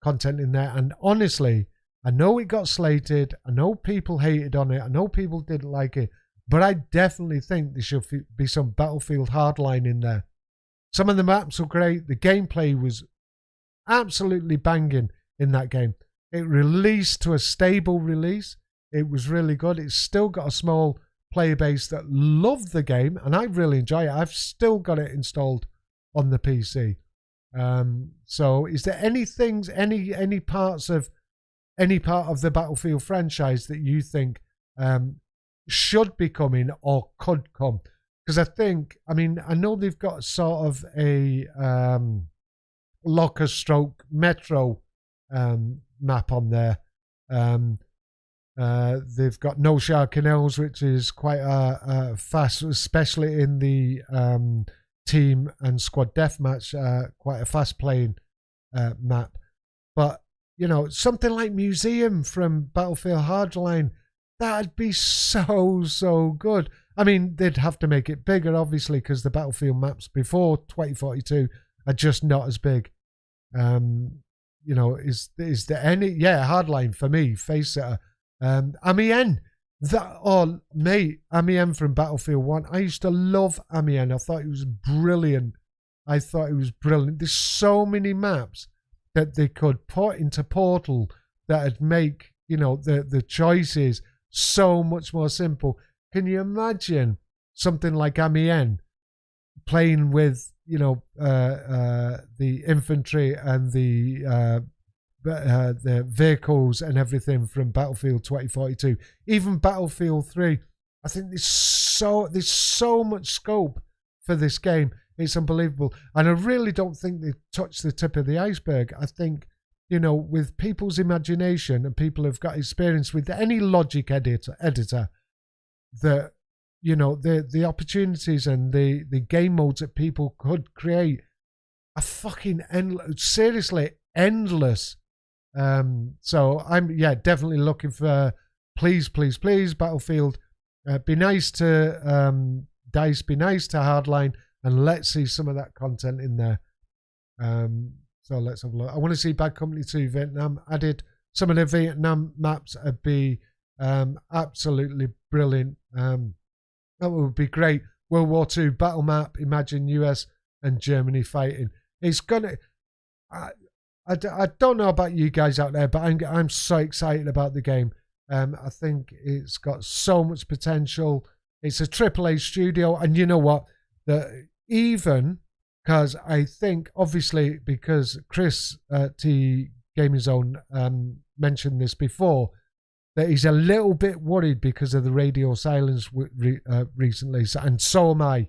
content in there. And honestly, I know it got slated. I know people hated on it. I know people didn't like it. But I definitely think there should be some Battlefield Hardline in there. Some of the maps were great. The gameplay was absolutely banging in that game. It released to a stable release. It was really good. It's still got a small player base that love the game, and I really enjoy it. I've still got it installed on the PC. So is there any things, any parts of any part of the Battlefield franchise that you think should be coming or could come? Because I mean, I know they've got sort of a locker stroke metro map on there. They've got No Sharkanels, which is quite a fast, especially in the team and squad deathmatch, quite a fast playing map. But you know, something like Museum from Battlefield Hardline, that'd be so good. I mean, they'd have to make it bigger, obviously, because the Battlefield maps before 2042 are just not as big. You know, is there any? Yeah, Hardline for me, face it. Amiens, Amiens from Battlefield 1. I used to love Amiens. I thought it was brilliant. There's so many maps that they could put into Portal that'd make, you know, the choices so much more simple. Can you imagine something like Amiens playing with, you know, the infantry and the vehicles and everything from Battlefield 2042, even Battlefield 3? I think there's so much scope for this game. It's unbelievable, and I really don't think they've touched the tip of the iceberg. I think, you know, with people's imagination and people who've got experience with any logic editor, that, you know, the opportunities and the game modes that people could create are fucking endless. Seriously, endless. So I'm definitely looking for please Battlefield, be nice to DICE, be nice to Hardline, and let's see some of that content in there. So let's have a look. I want to see Bad Company 2 Vietnam added. Some of the Vietnam maps would be absolutely brilliant. That would be great. World War II battle map. Imagine US and Germany fighting. It's gonna. I don't know about you guys out there, but I'm so excited about the game. I think it's got so much potential. It's a AAA studio, and you know what? Even because I think, obviously, because Chris T Gaming Zone mentioned this before, that he's a little bit worried because of the radio silence recently, and so am I,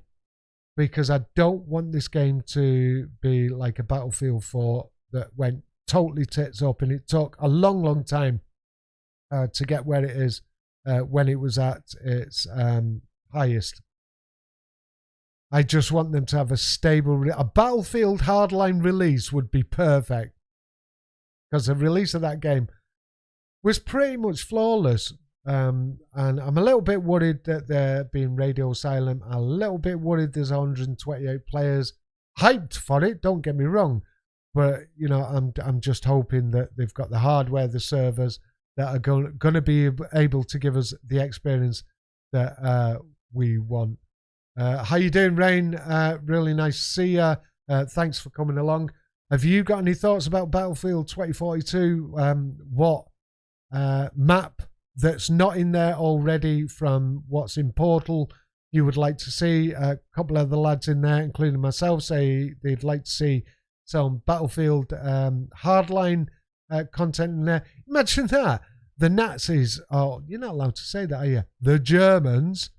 because I don't want this game to be like a Battlefield 4 that went totally tits up, and it took a long time to get where it is when it was at its highest. I just want them to have a stable... a Battlefield Hardline release would be perfect, because the release of that game was pretty much flawless. And I'm a little bit worried that they're being radio silent. A little bit worried there's 128 players. Hyped for it, don't get me wrong. But, you know, I'm just hoping that they've got the hardware, the servers that are going to be able to give us the experience that we want. How you doing, Rain? Really nice to see you. Thanks for coming along. Have you got any thoughts about Battlefield 2042? What map that's not in there already from what's in Portal you would like to see? A couple of the lads in there, including myself, say they'd like to see some Battlefield Hardline content in there. Imagine that. The Nazis, you're not allowed to say that, are you? The Germans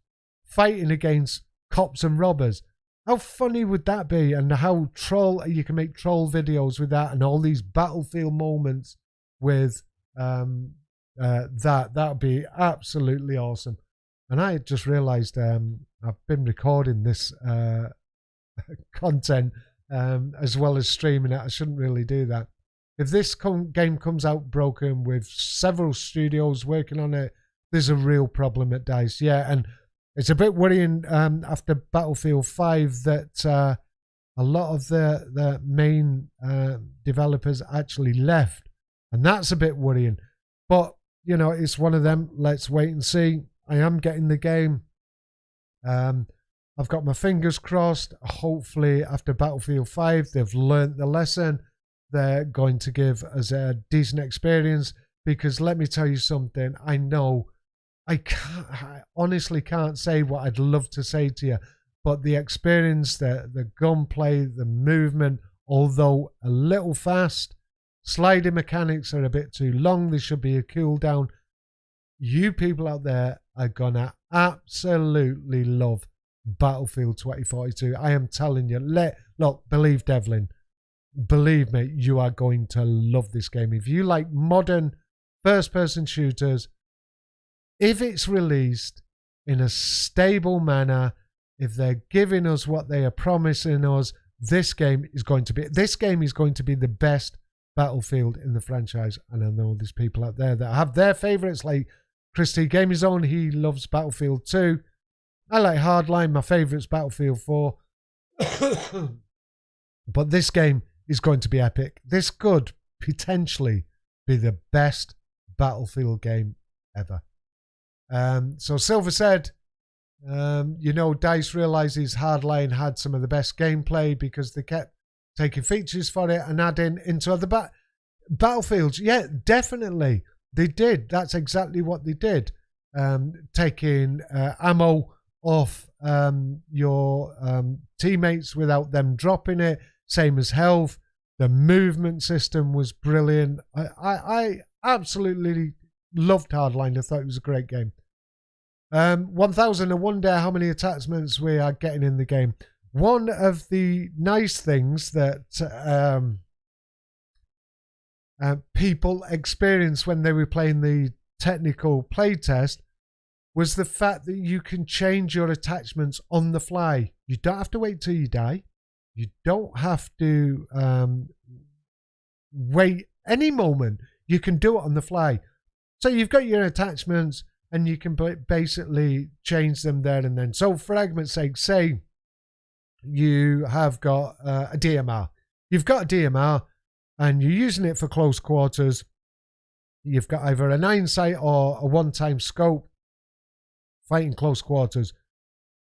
fighting against cops and robbers. How funny would that be? And how you can make troll videos with that, and all these Battlefield moments with that would be absolutely awesome. And I just realized I've been recording this content as well as streaming it. I shouldn't really do that. If this game comes out broken with several studios working on it, there's a real problem at DICE. Yeah, and it's a bit worrying after Battlefield 5 that a lot of the main developers actually left, and that's a bit worrying. But, you know, it's one of them. Let's wait and see. I am getting the game. I've got my fingers crossed. Hopefully after Battlefield 5 they've learnt the lesson. They're going to give us a decent experience. because let me tell you something. I know I honestly can't say what I'd love to say to you, but the experience, the gunplay, the movement, although a little fast, sliding mechanics are a bit too long. There should be a cooldown. You people out there are gonna absolutely love Battlefield 2042. I am telling you. Look, believe Devlin. Believe me, you are going to love this game. If you like modern first-person shooters, if it's released in a stable manner, if they're giving us what they are promising us, this game is going to be the best Battlefield in the franchise. And I know there's people out there that have their favorites, like Christy Gaming Zone. He loves Battlefield 2. I like Hardline. My favorite's Battlefield 4. But this game is going to be epic. This could potentially be the best Battlefield game ever. So Silver said, DICE realizes Hardline had some of the best gameplay because they kept taking features for it and adding into other Battlefields. Yeah, definitely. They did. That's exactly what they did. Taking ammo off your teammates without them dropping it. Same as health. The movement system was brilliant. I absolutely loved Hardline. I thought it was a great game. 1001 Day, how many attachments we are getting in the game. One of the nice things that people experienced when they were playing the technical playtest was the fact that you can change your attachments on the fly. You don't have to wait till you die. You don't have to wait any moment. You can do it on the fly. So you've got your attachments and you can basically change them there and then. So for argument's sake, say you have got a DMR. You've got a DMR and you're using it for close quarters. You've got either a 9-sight or a one-time scope fighting close quarters.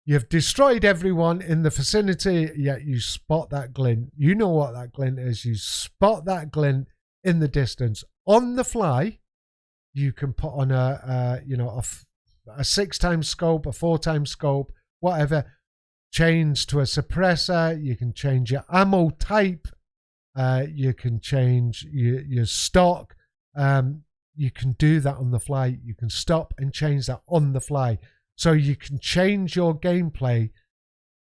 You've destroyed everyone in the vicinity, yet you spot that glint. You know what that glint is. You spot that glint in the distance. On the fly, you can put on a 6-time scope, a 4-time scope, whatever. Change to a suppressor. You can change your ammo type. You can change your stock. You can do that on the fly. You can stop and change that on the fly. So you can change your gameplay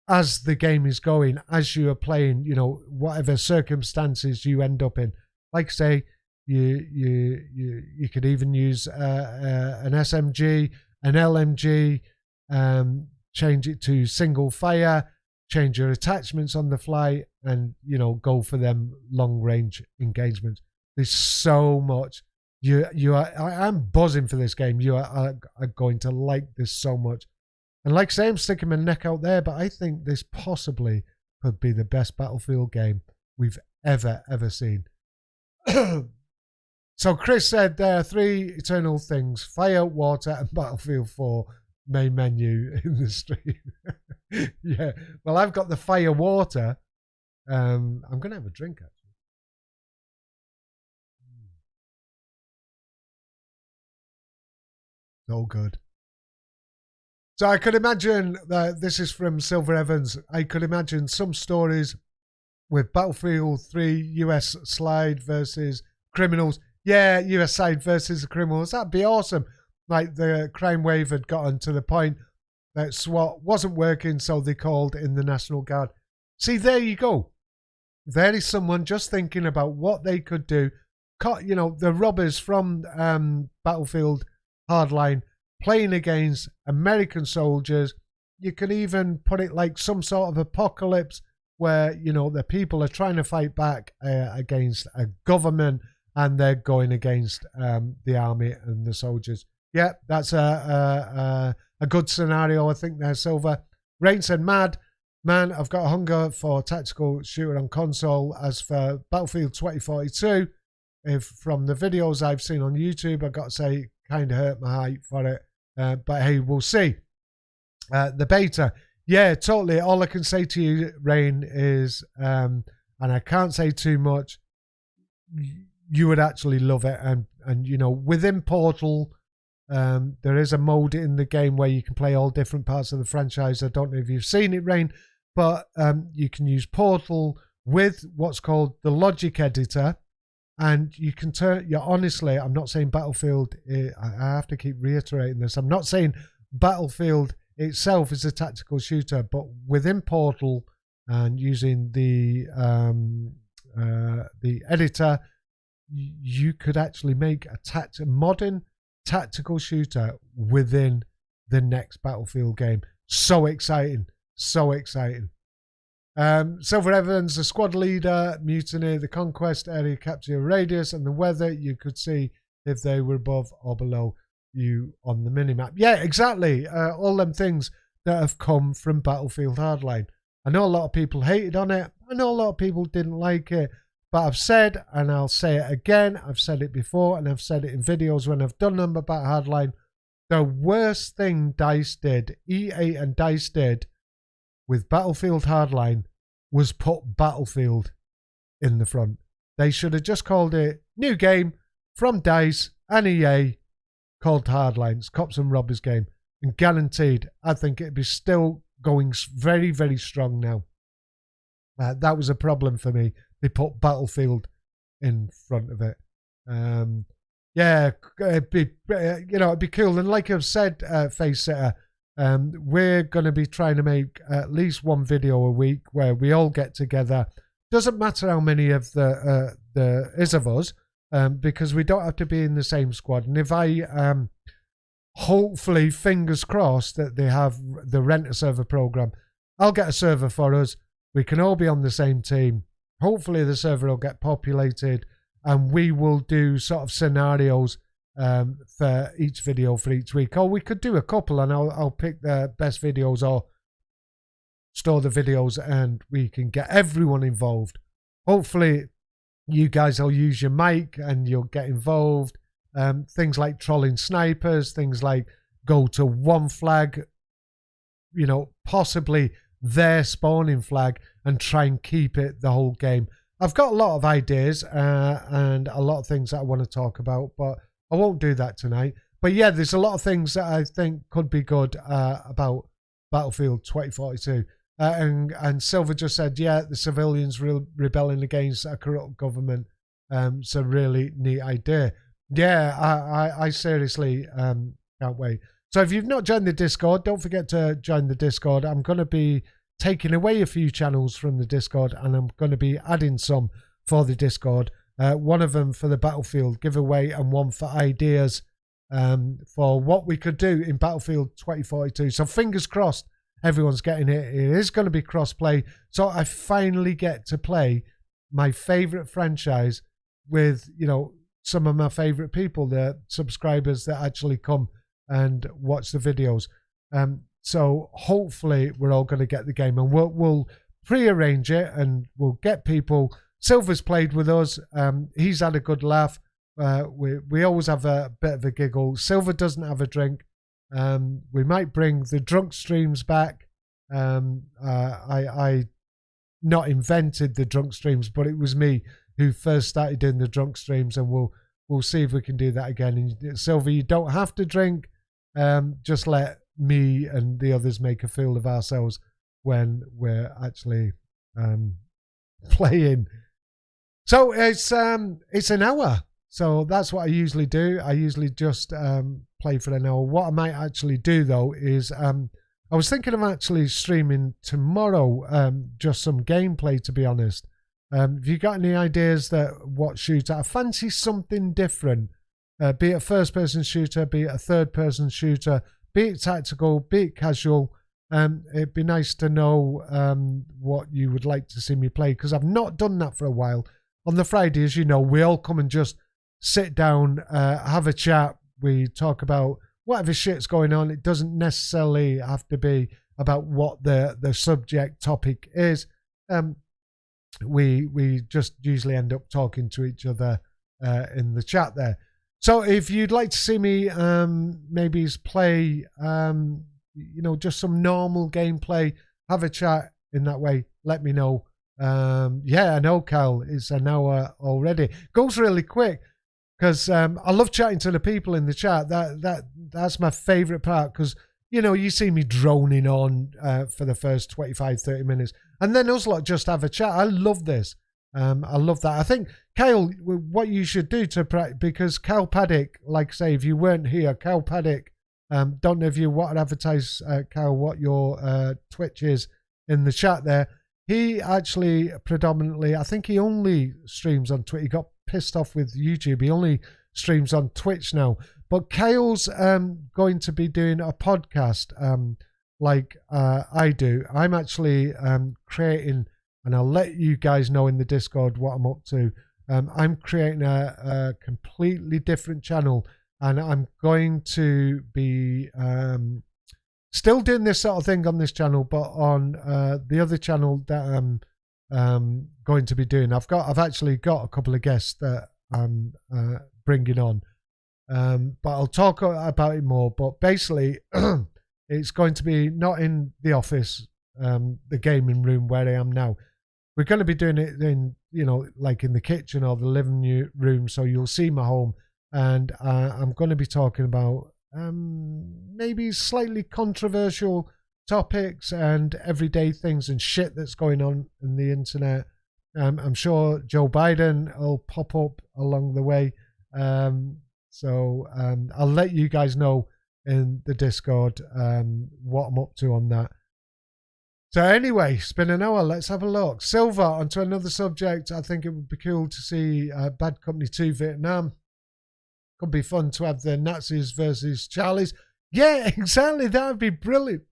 as the game is going, as you are playing, whatever circumstances you end up in. Like say, you could even use an SMG, an LMG, change it to single fire, change your attachments on the fly, and go for them long range engagements. There's so much. I'm buzzing for this game. You are going to like this so much. And like I say, I'm sticking my neck out there, but I think this possibly could be the best Battlefield game we've ever seen. So Chris said there are 3 eternal things: fire, water, and Battlefield 4 main menu in the stream. Yeah. Well, I've got the fire water. I'm going to have a drink, actually. So good. So I could imagine that this is from Silver Evans. I could imagine some stories with Battlefield 3 US side versus criminals. Yeah, US side versus the criminals. That'd be awesome. Like the crime wave had gotten to the point that SWAT wasn't working, so they called in the National Guard. See, there you go. There is someone just thinking about what they could do. The robbers from Battlefield Hardline playing against American soldiers. You can even put it like some sort of apocalypse where the people are trying to fight back against a government and they're going against the army and the soldiers. Yeah, that's a good scenario, I think there, Silver. Rain said, mad man, I've got a hunger for tactical shooter on console. As for Battlefield 2042, from the videos I've seen on YouTube, I've got to say, kind of hurt my height for it. But hey, we'll see. The beta. Yeah, totally. All I can say to you, Rain, is, and I can't say too much, you would actually love it. And And you know, within Portal, there is a mode in the game where you can play all different parts of the franchise. I don't know if you've seen it, Rain, but you can use Portal with what's called the logic editor, and you can turn. Honestly, I'm not saying Battlefield. I have to keep reiterating this. I'm not saying Battlefield itself is a tactical shooter, but within Portal and using the editor, you could actually make a modern tactical shooter within the next Battlefield game. So exciting, so exciting. Silver Evans, the squad leader, Mutiny, the Conquest, area capture radius, and the weather. You could see if they were above or below you on the minimap. Yeah, exactly. All them things that have come from Battlefield Hardline. I know a lot of people hated on it. I know a lot of people didn't like it. But I've said, and I'll say it again, I've said it before, and I've said it in videos when I've done them about Hardline. The worst thing DICE did, EA and DICE did, with Battlefield Hardline was put Battlefield in the front. They should have just called it New Game from DICE and EA called Hardlines, Cops and Robbers game. And guaranteed, I think it'd be still going very, very strong now. That was a problem for me. They put Battlefield in front of it. Yeah, it'd be cool. And like I've said, Face Sitter, we're going to be trying to make at least one video a week where we all get together. Doesn't matter how many of the is of us, because we don't have to be in the same squad. And if I hopefully, fingers crossed, that they have the rent a server program, I'll get a server for us. We can all be on the same team. Hopefully the server will get populated, and we will do sort of scenarios for each video for each week. Or we could do a couple, and I'll pick the best videos or store the videos, and we can get everyone involved. Hopefully you guys will use your mic and you'll get involved. Things like trolling snipers, things like go to one flag, you know, possibly their spawning flag, and try and keep it the whole game. I've got a lot of ideas and a lot of things that I want to talk about, but I won't do that tonight. But yeah, there's a lot of things that I think could be good about Battlefield 2042. And Silver just said, yeah, the civilians rebelling against a corrupt government. It's a really neat idea. Yeah, I seriously can't wait. So if you've not joined the Discord, don't forget to join the Discord. I'm going to be taking away a few channels from the Discord, and I'm going to be adding some for the Discord. One of them for the Battlefield giveaway, and one for ideas for what we could do in Battlefield 2042. So fingers crossed everyone's getting it. It is going to be cross-play. So I finally get to play my favourite franchise with, you know, some of my favourite people, the subscribers that actually come and watch the videos. So hopefully we're all going to get the game, and we'll pre-arrange it, and we'll get people. Silver's played with us. He's had a good laugh. We always have a bit of a giggle. Silver doesn't have a drink. We might bring the drunk streams back. I not invented the drunk streams, but it was me who first started doing the drunk streams, and we'll see if we can do that again. And Silver, you don't have to drink. Just let me and the others make a fool of ourselves when we're actually playing. So it's an hour. So that's what I usually do. I usually just play for an hour. What I might actually do though is I was thinking of actually streaming tomorrow just some gameplay, to be honest. Have you got any ideas that what shooter? I fancy something different. Be it a first-person shooter, be it a third-person shooter, be it tactical, be it casual. It'd be nice to know what you would like to see me play, because I've not done that for a while. On the Fridays, you know, we all come and just sit down, have a chat. We talk about whatever shit's going on. It doesn't necessarily have to be about what the subject topic is. We just usually end up talking to each other in the chat there. So if you'd like to see me maybe play, you know, just some normal gameplay, have a chat in that way, let me know. Yeah, I know, Cal, it's an hour already. Goes really quick. because I love chatting to the people in the chat. That's my favourite part, because you know, you see me droning on for the first 25-30 minutes, and then us lot just have a chat. I love this. I love that. I think, Kyle, what you should do because Cal Paddock, like I say, if you weren't here, Cal Paddock, don't know if you want to advertise, Cal, what your Twitch is in the chat there. He actually predominantly, I think he only streams on Twitch. He got pissed off with YouTube. He only streams on Twitch now. But Kyle's going to be doing a podcast like I do. I'm actually creating, and I'll let you guys know in the Discord what I'm up to. I'm creating a completely different channel, and I'm going to be still doing this sort of thing on this channel, but on the other channel that I'm going to be doing. I've actually got a couple of guests that I'm bringing on. But I'll talk about it more. But basically, it's going to be not in the office, the gaming room where I am now. We're going to be doing it in, you know, like in the kitchen or the living room. So you'll see my home, and I'm going to be talking about maybe slightly controversial topics and everyday things and shit that's going on in the internet. I'm sure Joe Biden will pop up along the way. So I'll let you guys know in the Discord what I'm up to on that. So anyway, it's been an hour. Let's have a look. Silver, onto another subject. I think it would be cool to see Bad Company 2 Vietnam. Could be fun to have the Nazis versus Charlies. Yeah, exactly. That would be brilliant.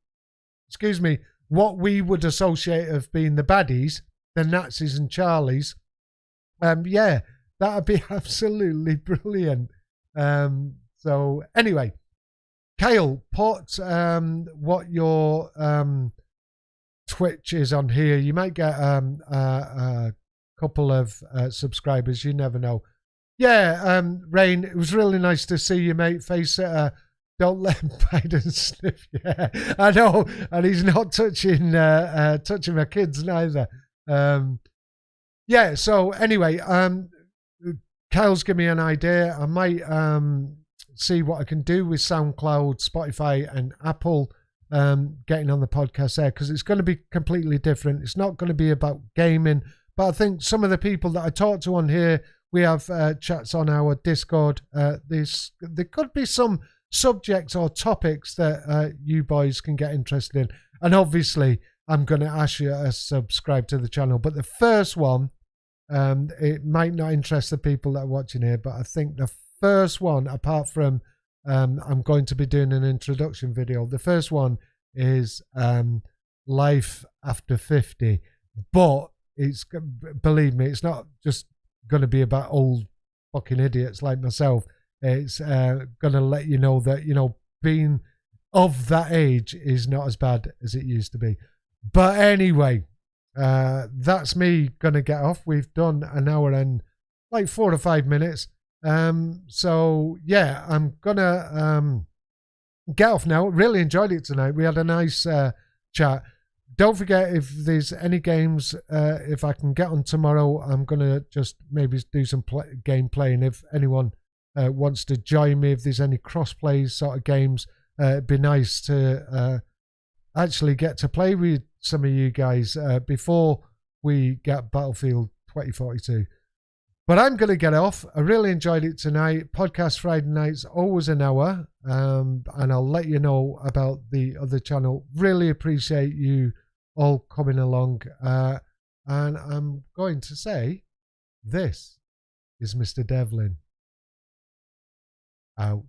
Excuse me. What we would associate of being the baddies, the Nazis and Charlies. Yeah, that would be absolutely brilliant. So anyway, Kyle, put what your Twitch is on here. You might get a couple of subscribers. You never know. Yeah, Rain, it was really nice to see you, mate. Face it. Don't let Biden sniff. Yeah, I know, and he's not touching my kids neither. Yeah. So anyway, Kyle's given me an idea. I might see what I can do with SoundCloud, Spotify, and Apple getting on the podcast there, because it's going to be completely different. It's not going to be about gaming, but I think some of the people that I talk to on here, we have chats on our Discord. There could be some subjects or topics that you boys can get interested in. And obviously, I'm going to ask you to subscribe to the channel. But the first one, it might not interest the people that are watching here, but I think the first one, apart from I'm going to be doing an introduction video, the first one is life after 50. But it's, believe me, it's not just going to be about old fucking idiots like myself. It's going to let you know that, you know, being of that age is not as bad as it used to be. But anyway, that's me going to get off. We've done an hour and like 4 or 5 minutes. So yeah, I'm going to get off now. Really enjoyed it tonight. We had a nice chat. Don't forget, if there's any games, if I can get on tomorrow, I'm going to just maybe do some gameplay. And if anyone wants to join me, if there's any cross-play sort of games, it'd be nice to actually get to play with some of you guys before we get Battlefield 2042. But I'm going to get off. I really enjoyed it tonight. Podcast Friday nights, always an hour. And I'll let you know about the other channel. Really appreciate you all coming along. And I'm going to say, this is Mr. Devlin. Out.